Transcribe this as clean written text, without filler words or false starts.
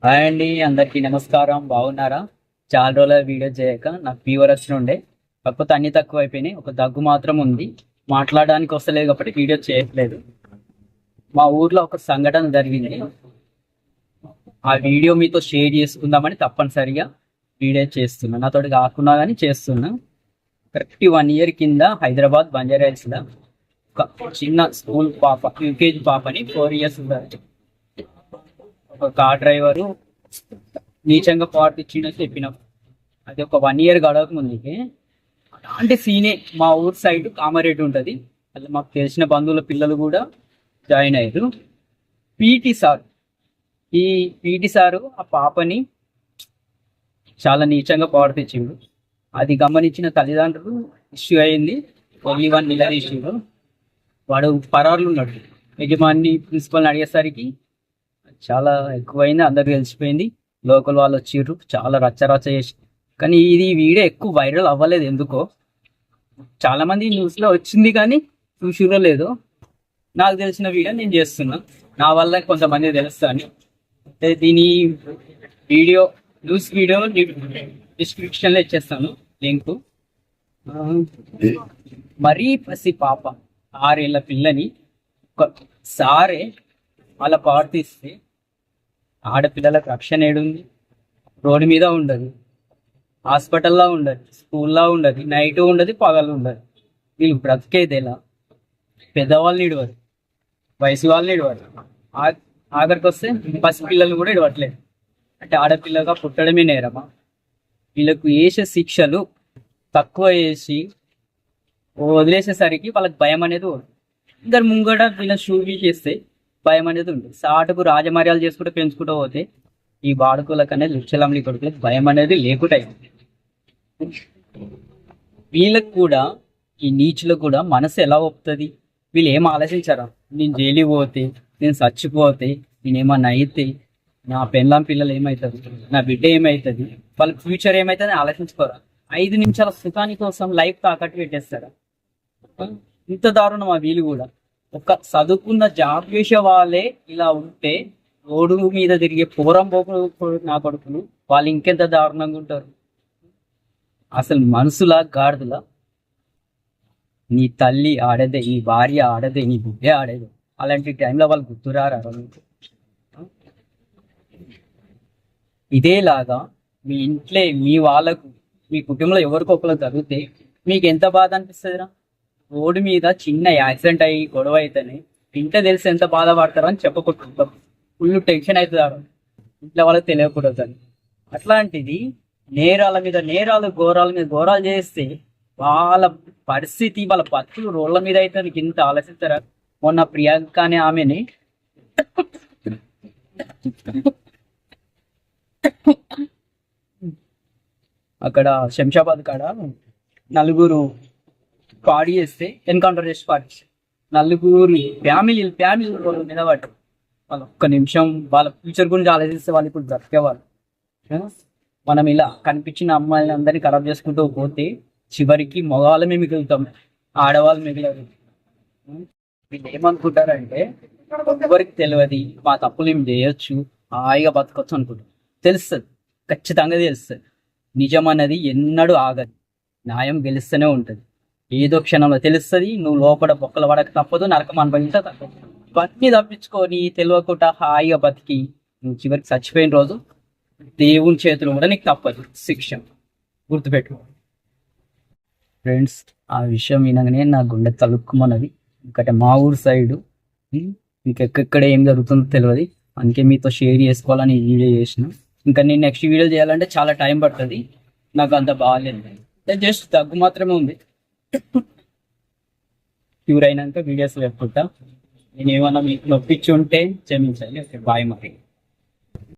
Hi అండి, అందరికీ నమస్కారం. బాగున్నారా? చాలా రోజుల వీడియో చేయక నాకు ఫీవర్ వచ్చి ఉండే, కాకపోతే అన్ని తక్కువ అయిపోయినాయి. ఒక దగ్గు మాత్రం ఉంది, మాట్లాడడానికి వస్తలేదు కాబట్టి వీడియో చేయట్లేదు. మా ఊర్లో ఒక సంఘటన జరిగింది, ఆ వీడియో మీతో షేర్ చేసుకుందామని తప్పనిసరిగా వీడియో చేస్తున్నా. నాతోటి కాకుండా కానీ చేస్తున్నా. కరెక్ట్ 1 year కింద హైదరాబాద్ బంజారాహిల్స్లో ఒక చిన్న స్కూల్ పాప, యూకేజీ పాపని 4 years ఒక కార్ డ్రైవరు నీచంగా ప్రవర్తించిందని చెప్పినాం. అది ఒక 1 year గడవక ముందుకి అలాంటి సీనే మా ఊరు సైడ్ కామారెడ్డి ఉంటుంది. అలా మాకు తెలిసిన బంధువుల పిల్లలు కూడా జాయిన్ అయ్యారు. పీటీ సార్, ఈ పీటీ సారు ఆ పాపని చాలా నీచంగా ప్రవర్తించిండు. అది గమనించిన తల్లిదండ్రులు ఇష్యూ అయింది, వన్ నిలదీసిండు. వాడు పరారులు ఉన్నాడు. యజమాని ప్రిన్సిపల్ని అడిగేసరికి చాలా ఎక్కువైంది, అందరికి తెలిసిపోయింది. లోకల్ వాళ్ళు వచ్చిర్రు, చాలా రచ్చరచ్చ చేసి. కానీ ఇది వీడియో ఎక్కువ వైరల్ అవ్వలేదు ఎందుకో. చాలా మంది న్యూస్లో వచ్చింది కానీ చూసిరో లేదో. నాకు తెలిసిన వీడియో నేను చేస్తున్నా, నా వల్ల కొంతమంది తెలుస్తాను. దీని వీడియో, న్యూస్ వీడియో డిస్క్రిప్షన్లో ఇచ్చేస్తాను లింకు. మరీ పసి పాప, 6 ఏళ్ల పిల్లని ఒక సారే అలా ప్రవర్తిస్తే ఆడపిల్లలకు రక్షణ ఏడుంది? రోడ్డు మీద ఉండదు, హాస్పిటల్లో ఉండదు, స్కూల్లో ఉండదు, నైట్ ఉండదు, పగలు ఉండదు. వీళ్ళు బ్రతికేది ఎలా? పెద్దవాళ్ళని ఇడవరు, వయసు వాళ్ళని ఇడవరు, ఆఖరికి వస్తే పసి పిల్లలు కూడా ఇడవట్లేదు. అంటే ఆడపిల్లగా పుట్టడమే నేరమా? వీళ్ళకు వేసే శిక్షలు తక్కువ వేసి వదిలేసేసరికి వాళ్ళకి భయం అనేది ఇద్దరు ముంగట వీళ్ళని షూట్ చేస్తే భయం అనేది ఉంటుంది. సాటుకు రాజమర్యాలు చేసుకుంటూ పెంచుకుంటూ పోతే ఈ బాడుకులకు అనేది లుచ్చలమ్లి కొడుకులకు భయం అనేది లేకుండా అయింది. వీళ్ళకి కూడా, ఈ నీచులకు కూడా మనసు ఎలా ఒప్పుతుంది? వీళ్ళు ఏం ఆలోచించారా? నేను జైలుకి పోతే, నేను చచ్చిపోతే, నేనేమన్నా అయితే నా పెళ్ళాం పిల్లలు ఏమవుతుంది, నా బిడ్డ ఏమవుతుంది, వాళ్ళ ఫ్యూచర్ ఏమవుతుంది ఆలోచించుకోరా? 5 నిమిషాల సుఖాని కోసం లైఫ్ తాకట్టు పెట్టేస్తారా? ఇంత దారుణం. ఆ వీళ్ళు కూడా ఒక చదువుకున్న జాబ్ చేసే వాళ్ళే ఇలా ఉంటే, రోడ్డు మీద తిరిగే పూరం పోకు నా కొడుకులు వాళ్ళు ఇంకెంత దారుణంగా ఉంటారు. అసలు మనసులా గాడిదలా? నీ తల్లి ఆడదే, నీ భార్య ఆడదే, నీ బిడ్డ ఆడేదే. అలాంటి టైంలో వాళ్ళు గుర్తురారా? ఇదేలాగా మీ ఇంట్లో మీ వాళ్ళకు, మీ కుటుంబంలో ఎవరికొకరు జరిగితే మీకు ఎంత బాధ అనిపిస్తుందిరా? రోడ్డు మీద చిన్న యాక్సిడెంట్ అయ్యి గొడవ అయితేనే ఇంట్లో తెలిసి ఎంత బాధపడతారో అని చెప్పకుంటుంటాం. ఫుల్ టెన్షన్ అవుతారు, ఇంట్లో వాళ్ళకి తెలియకూడదు అని. అట్లాంటిది నేరాల మీద నేరాలు, ఘోరాల మీద ఘోరాలు చేస్తే వాళ్ళ పరిస్థితి, వాళ్ళ బతుకులు రోడ్ల మీద అయితే నీకు ఇంత ఆలోచిస్తారా? మొన్న ప్రియాంక అనే ఆమెని అక్కడ శంషాబాద్ కాడ నలుగురు పాడి చేస్తే ఎన్కౌంటర్ చేసి పాడి, నలుగురు ఫ్యామిలీ మీద పట్టు. వాళ్ళు ఒక్క నిమిషం వాళ్ళ ఫ్యూచర్ గురించి ఆలోచిస్తే వాళ్ళు ఇప్పుడు బ్రతికేవాళ్ళు. మనం ఇలా కనిపించిన అమ్మాయిని అందరినీ ఖరాబ్ చేసుకుంటూ పోతే చివరికి మగవాళ్ళమే మిగులుతాం, ఆడవాళ్ళు మిగలరు. వీళ్ళు ఏమనుకుంటారంటే ఎవరికి తెలియదు, మా తప్పులు ఏం చేయొచ్చు, హాయిగా బతకొచ్చు అనుకుంటారు. తెలుస్తుంది, ఖచ్చితంగా తెలుస్తుంది. నిజం అన్నది ఎన్నడూ ఆగదు, న్యాయం గెలుస్తూనే ఉంటుంది. ఏదో క్షణంలో తెలుస్తుంది. నువ్వు లోపల బొక్కలు పడక తప్పదు, నరకం అనుభవించ తప్పదు. ఇవన్నీ తప్పించుకొని తెలియకుండా హాయిగా బతికి నువ్వు చివరికి చచ్చిపోయిన రోజు దేవుని చేతులు కూడా నీకు తప్పదు శిక్ష. గుర్తుపెట్టుకో ఫ్రెండ్స్. ఆ విషయం వినగానే నా గుండె తలుక్కుమన్నది. ఎందుకంటే మా ఊరు సైడు మీకు ఎక్కడెక్కడ ఏం జరుగుతుందో తెలియదు, అందుకే మీతో షేర్ చేసుకోవాలని ఈ వీడియో చేసిన. ఇంకా నేను నెక్స్ట్ వీడియో చేయాలంటే చాలా టైం పడుతుంది, నాకు అంత బాగాలేదు. జస్ట్ దగ్గు మాత్రమే ఉంది. క్యూర్ అయినాక వీడియోస్ పెట్టుకుంటా. నేను ఏమన్నా మీకు నొప్పించి ఉంటే క్షమించండి. ఓకే, బాయ్ మరి.